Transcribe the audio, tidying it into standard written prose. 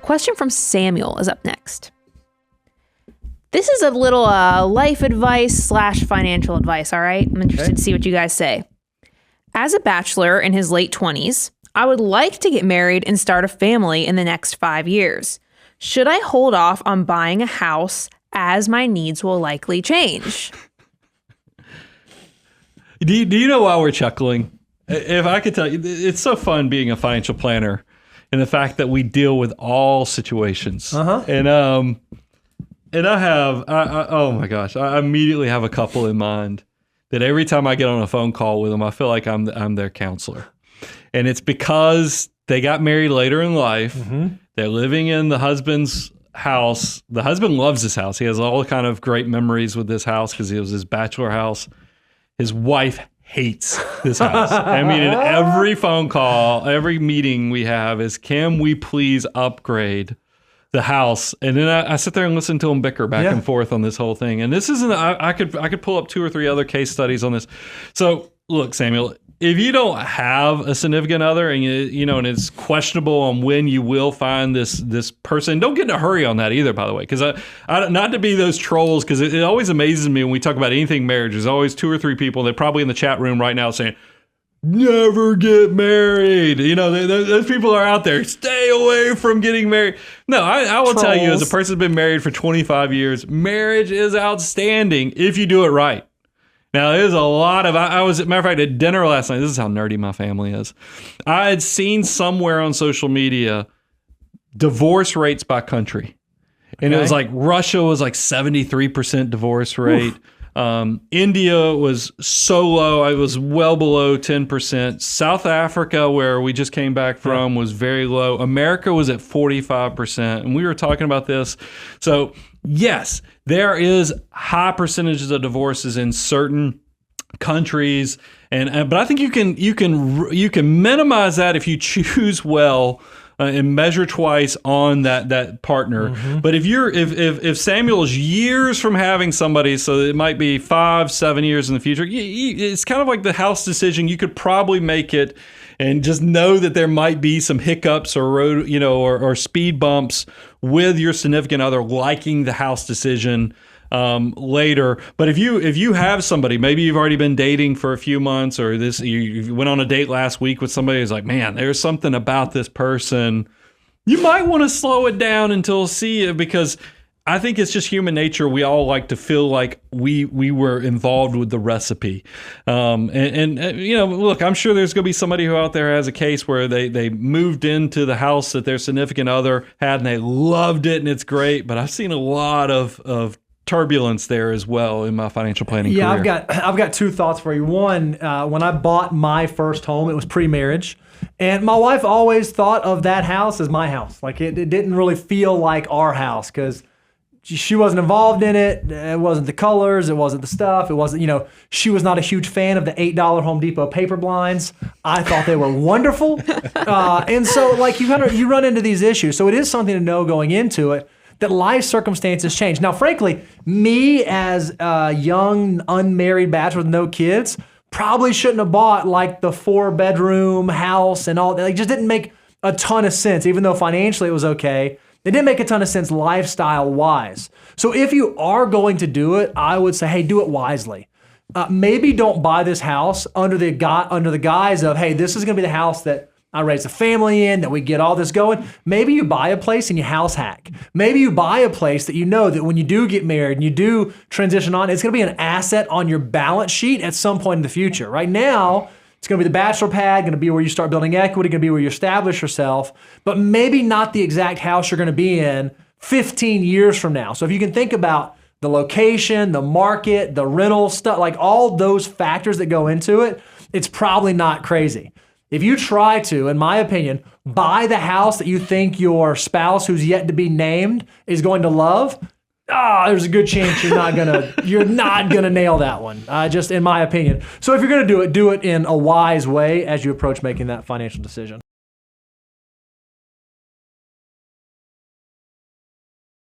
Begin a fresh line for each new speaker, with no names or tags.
Question from Samuel is up next. This is a little life advice / financial advice, all right? I'm interested to see what you guys say. As a bachelor in his late 20s, I would like to get married and start a family in the next 5 years. Should I hold off on buying a house as my needs will likely change?
Do you know why we're chuckling? If I could tell you, it's so fun being a financial planner and the fact that we deal with all situations. And I have, oh my gosh, I immediately have a couple in mind that every time I get on a phone call with them, I feel like I'm their counselor. And it's because they got married later in life. They're living in the husband's house. The husband loves this house. He has all kind of great memories with this house because it was his bachelor house. His wife hates this house. I mean, in every phone call, every meeting we have is, can we please upgrade the house? And then I sit there and listen to them bicker back and forth on this whole thing. And this isn't, I could pull up 2 or 3 other case studies on this. So look, Samuel, if you don't have a significant other and and it's questionable on when you will find this person, don't get in a hurry on that either, by the way, because I not to be those trolls, because it always amazes me when we talk about anything marriage. There's always 2 or 3 people. They're probably in the chat room right now saying, never get married. Those people are out there. Stay away from getting married. No, I will tell you, as a person who's been married for 25 years, marriage is outstanding if you do it right. Now, there's a lot of, I was, matter of fact, at dinner last night. This is how nerdy my family is. I had seen somewhere on social media divorce rates by country. And it was like Russia was like 73% divorce rate. India was so low. It was well below 10%. South Africa, where we just came back from, was very low. America was at 45%. And we were talking about this. So, yes, there is high percentages of divorces in certain countries, but I think you can minimize that if you choose well and measure twice on that partner. But if Samuel's years from having somebody, so it might be 5-7 years in the future, it's kind of like the house decision. You could probably make it and just know that there might be some hiccups or road, or speed bumps with your significant other liking the house decision later. But if you have somebody, maybe you've already been dating for a few months, or you went on a date last week with somebody who's like, man, there's something about this person, you might want to slow it down until see it, because I think it's just human nature. We all like to feel like we were involved with the recipe. Look, I'm sure there's going to be somebody who out there has a case where they moved into the house that their significant other had and they loved it and it's great. But I've seen a lot of turbulence there as well in my financial planning career.
I've got 2 thoughts for you. One, when I bought my first home, it was pre-marriage. And my wife always thought of that house as my house. Like it didn't really feel like our house because she wasn't involved in it. It wasn't the colors. It wasn't the stuff. It wasn't, she was not a huge fan of the $8 Home Depot paper blinds. I thought they were wonderful. And so you run into these issues. So it is something to know going into it that life circumstances change. Now, frankly, me as a young, unmarried bachelor with no kids probably shouldn't have bought like the 4-bedroom house and all that. It just didn't make a ton of sense, even though financially it was okay. It didn't make a ton of sense lifestyle-wise. So if you are going to do it, I would say, hey, do it wisely. Maybe don't buy this house under the guise of, hey, this is going to be the house that I raise a family in, that we get all this going. Maybe you buy a place and you house hack. Maybe you buy a place that you know that when you do get married and you do transition on, it's going to be an asset on your balance sheet at some point in the future. Right now, it's going to be the bachelor pad, going to be where you start building equity, going to be where you establish yourself, but maybe not the exact house you're going to be in 15 years from now. So if you can think about the location, the market, the rental stuff, like all those factors that go into it, it's probably not crazy. If you try to, in my opinion, buy the house that you think your spouse who's yet to be named is going to love, there's a good chance you're not gonna nail that one. Just in my opinion. So if you're gonna do it in a wise way as you approach making that financial decision.